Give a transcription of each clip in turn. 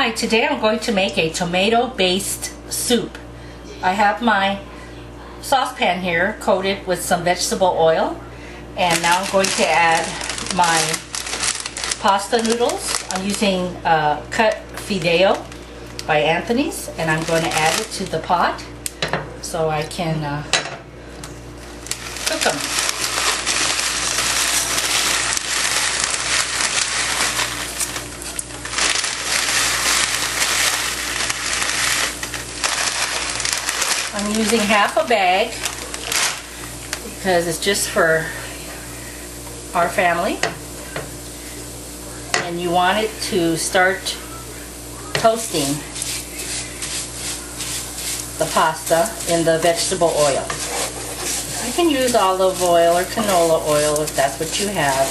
Hi, today I'm going to make a tomato-based soup. I have my saucepan here coated with some vegetable oil, and now I'm going to add my pasta noodles. I'm using cut Fideo by Anthony's, and I'm going to add it to the pot so I can cook them. I'm using half a bag because it's just for our family, and you want it to start toasting the pasta in the vegetable oil. You can use olive oil or canola oil if that's what you have.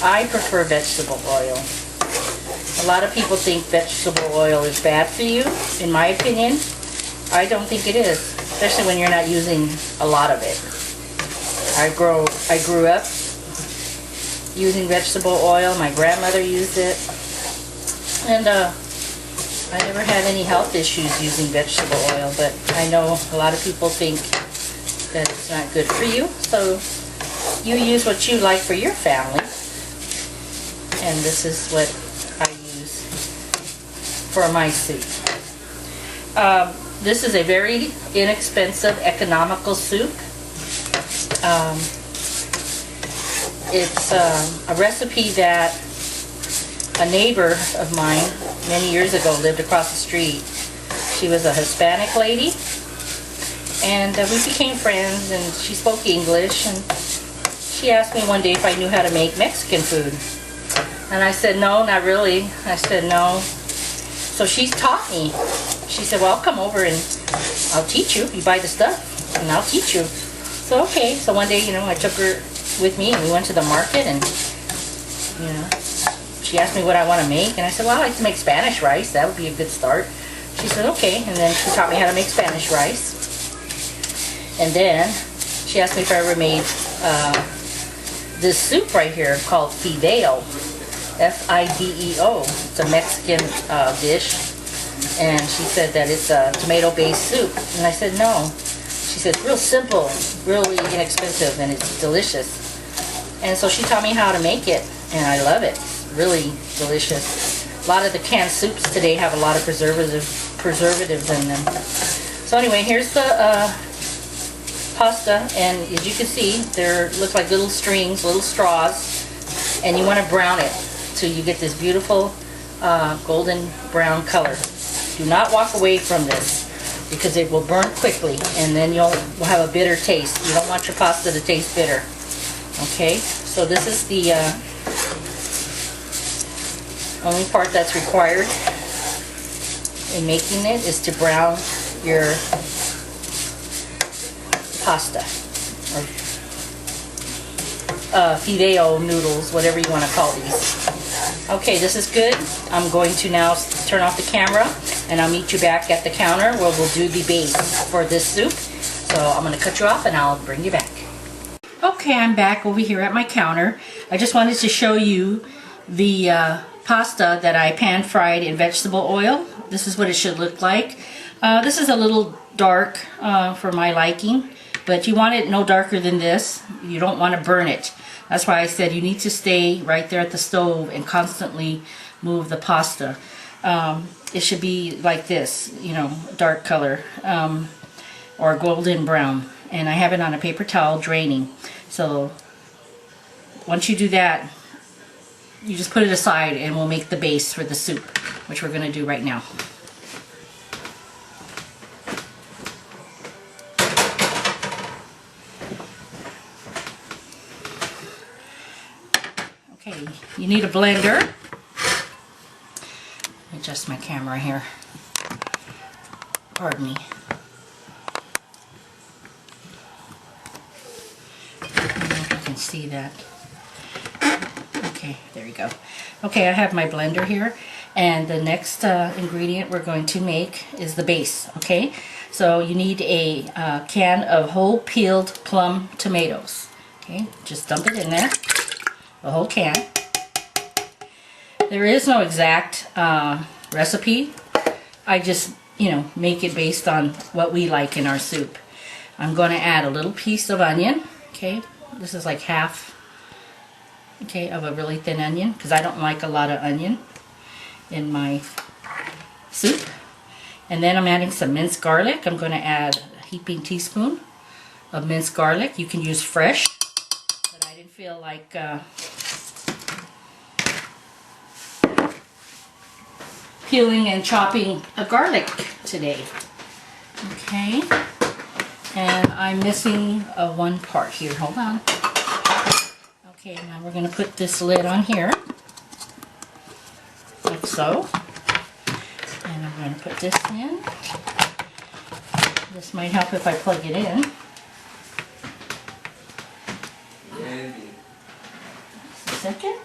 I prefer vegetable oil. A lot of people think vegetable oil is bad for you. In my opinion, I don't think it is, especially when you're not using a lot of it. I grew up using vegetable oil. My grandmother used it, and I never had any health issues using vegetable oil, but I know a lot of people think that it's not good for you, so you use what you like for your family, and this is what I use for my soup. This is a very inexpensive, economical soup. It's a recipe that a neighbor of mine many years ago lived across the street. She was a Hispanic lady, and we became friends, and she spoke English, and she asked me one day if I knew how to make Mexican food. And I said, no, not really. I said, no. So she's taught me. She said, well, I'll come over and I'll teach you. You buy the stuff and I'll teach you. So okay, so one day, I took her with me and we went to the market, and she asked me what I want to make, and I said, well, I like to make Spanish rice. That would be a good start. She said, okay, and then she taught me how to make Spanish rice. And then she asked me if I ever made this soup right here called Fideo. F-I-D-E-O. It's a Mexican dish, and she said that it's a tomato-based soup, and I said no. She said it's real simple, really inexpensive, and it's delicious. And so she taught me how to make it, and I love it. It's really delicious. A lot of the canned soups today have a lot of preservatives in them. So anyway, here's the pasta, and as you can see, they look like little strings, little straws, and you want to brown it so you get this beautiful golden brown color. Do not walk away from this because it will burn quickly, and then you'll have a bitter taste. You don't want your pasta to taste bitter. Okay, so this is the only part that's required in making it, is to brown your pasta, or Fideo noodles, whatever you want to call these. Okay, this is good. I'm going to now turn off the camera, and I'll meet you back at the counter where we'll do the base for this soup. So I'm going to cut you off and I'll bring you back. Okay, I'm back over here at my counter. I just wanted to show you the pasta that I pan-fried in vegetable oil. This is what it should look like. This is a little dark for my liking, but you want it no darker than this. You don't want to burn it. That's why I said you need to stay right there at the stove and constantly move the pasta. It should be like this, dark color, or golden brown. And I have it on a paper towel draining. So once you do that, you just put it aside and we'll make the base for the soup, which we're going to do right now. Okay, you need a blender. Let me adjust my camera here. Pardon me. I don't know if you can see that. Okay, there you go. Okay, I have my blender here, and the next ingredient we're going to make is the base. Okay, so you need a can of whole peeled plum tomatoes. Okay, just dump it in there. The whole can. There is no exact recipe. I just, you know, make it based on what we like in our soup. I'm going to add a little piece of onion. Okay, this is like half, okay, of a really thin onion, because I don't like a lot of onion in my soup. And then I'm adding some minced garlic. I'm going to add a heaping teaspoon of minced garlic. You can use fresh, but I didn't feel like peeling and chopping a garlic today. Okay, and I'm missing one part here. Hold on. Okay, now we're going to put this lid on here, like so. And I'm going to put this in. This might help if I plug it in. Just a second.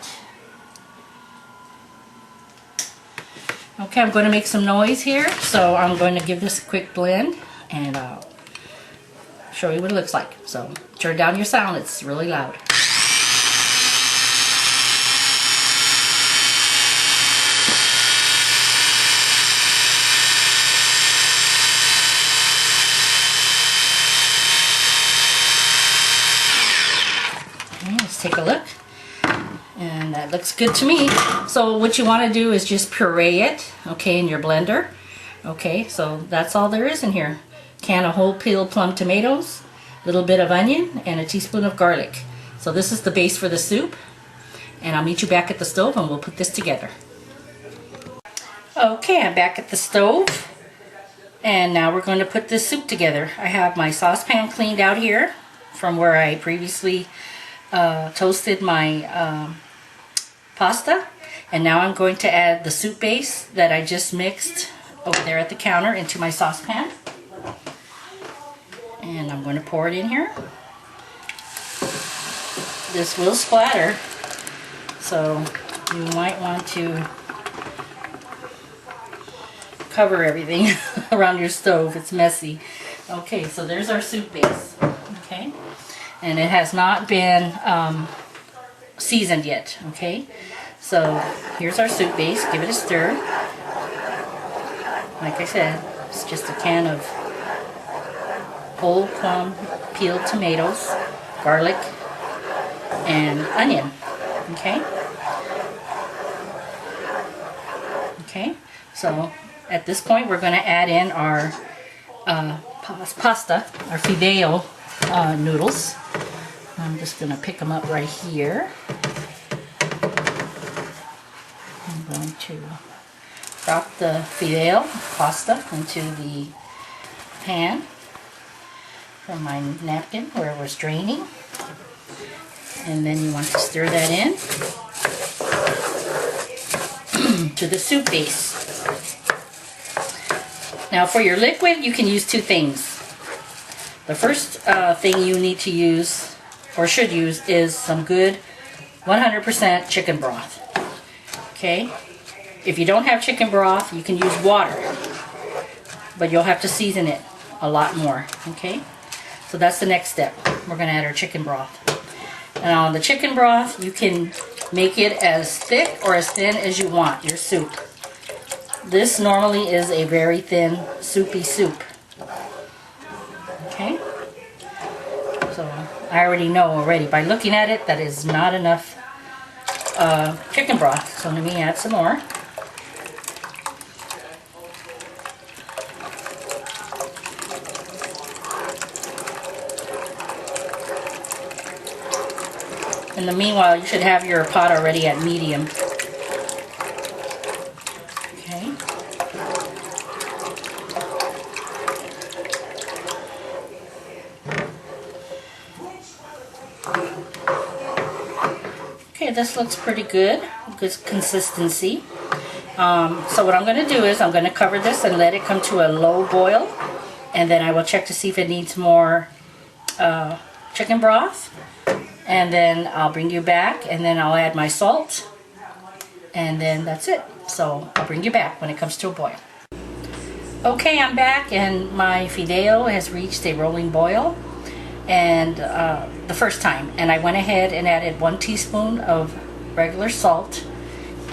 Okay, I'm going to make some noise here, so I'm going to give this a quick blend and I'll show you what it looks like. So turn down your sound, it's really loud. Okay, let's take a look. And that looks good to me. So what you want to do is just puree it, okay, in your blender. Okay, so that's all there is in here. Can of whole peeled plum tomatoes, a little bit of onion, and a teaspoon of garlic. So this is the base for the soup. And I'll meet you back at the stove and we'll put this together. Okay, I'm back at the stove. And now we're going to put this soup together. I have my saucepan cleaned out here from where I previously toasted my pasta, and now I'm going to add the soup base that I just mixed over there at the counter into my saucepan, and I'm going to pour it in here. This will splatter, so you might want to cover everything around your stove. It's messy. Okay, so there's our soup base. Okay, and it has not been seasoned yet. Okay, so here's our soup base. Give it a stir. Like I said, it's just a can of whole plum peeled tomatoes, garlic, and onion. Okay. Okay, so at this point we're going to add in our pasta, our Fideo noodles. I'm just going to pick them up right here. I'm going to drop the Fideo pasta into the pan from my napkin where it was draining. And then you want to stir that in to the soup base. Now for your liquid, you can use two things. The first thing you need to use, or should use, is some good 100% chicken broth. Okay? If you don't have chicken broth, you can use water, but you'll have to season it a lot more. Okay? So that's the next step. We're going to add our chicken broth. And on the chicken broth, you can make it as thick or as thin as you want your soup. This normally is a very thin, soupy soup. Okay? So I already know already by looking at it that is not enough chicken broth. So let me add some more. In the meanwhile, you should have your pot already at medium. Okay. Okay, this looks pretty good. Good consistency. So what I'm going to do is I'm going to cover this and let it come to a low boil. And then I will check to see if it needs more chicken broth. And then I'll bring you back, and then I'll add my salt, and then that's it. So I'll bring you back when it comes to a boil. Okay, I'm back, and my Fideo has reached a rolling boil, and the first time. And I went ahead and added 1 teaspoon of regular salt,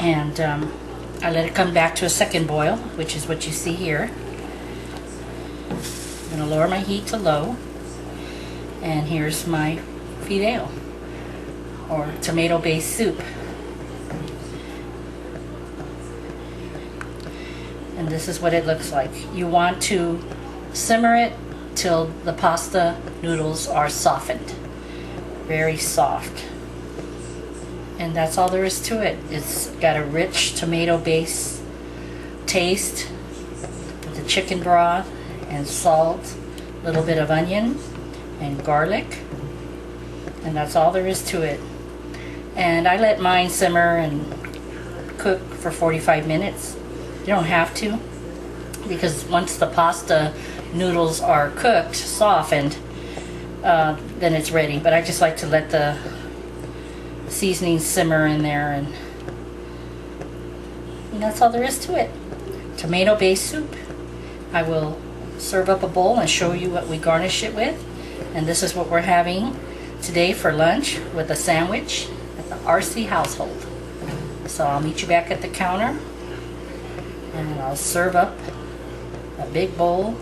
and I let it come back to a second boil, which is what you see here. I'm going to lower my heat to low. And here's my Fideo, or tomato-based soup. And this is what it looks like. You want to simmer it till the pasta noodles are softened. Very soft. And that's all there is to it. It's got a rich tomato-based taste with the chicken broth and salt, a little bit of onion and garlic. And that's all there is to it. And I let mine simmer and cook for 45 minutes. You don't have to, because once the pasta noodles are cooked, softened, then it's ready. But I just like to let the seasoning simmer in there, and that's all there is to it. Tomato-based soup. I will serve up a bowl and show you what we garnish it with. And this is what we're having today for lunch with a sandwich at the RC household. So I'll meet you back at the counter, and I'll serve up a big bowl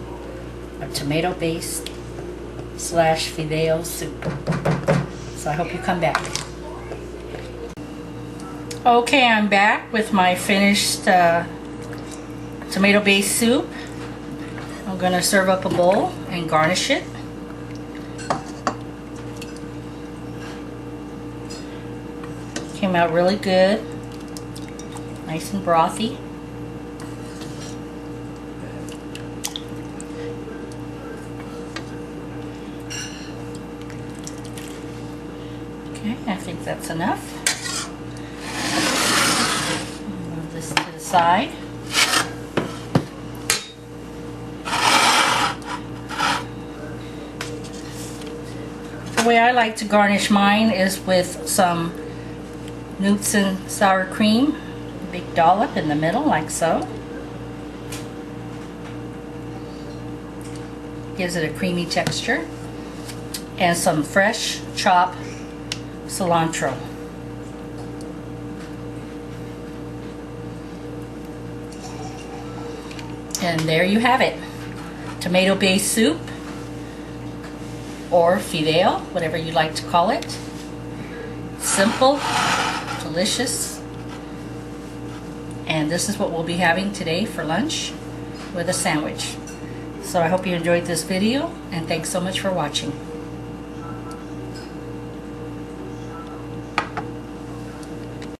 of tomato-based / Fideo soup. So I hope you come back. Okay, I'm back with my finished tomato-based soup. I'm going to serve up a bowl and garnish it. Came out really good. Nice and brothy. Okay, I think that's enough. Move this to the side. The way I like to garnish mine is with some Newts and sour cream, big dollop in the middle, like so. Gives it a creamy texture. And some fresh chopped cilantro. And there you have it. Tomato-based soup, or Fideo, whatever you like to call it. Simple, delicious, and this is what we'll be having today for lunch with a sandwich. So I hope you enjoyed this video, and thanks so much for watching.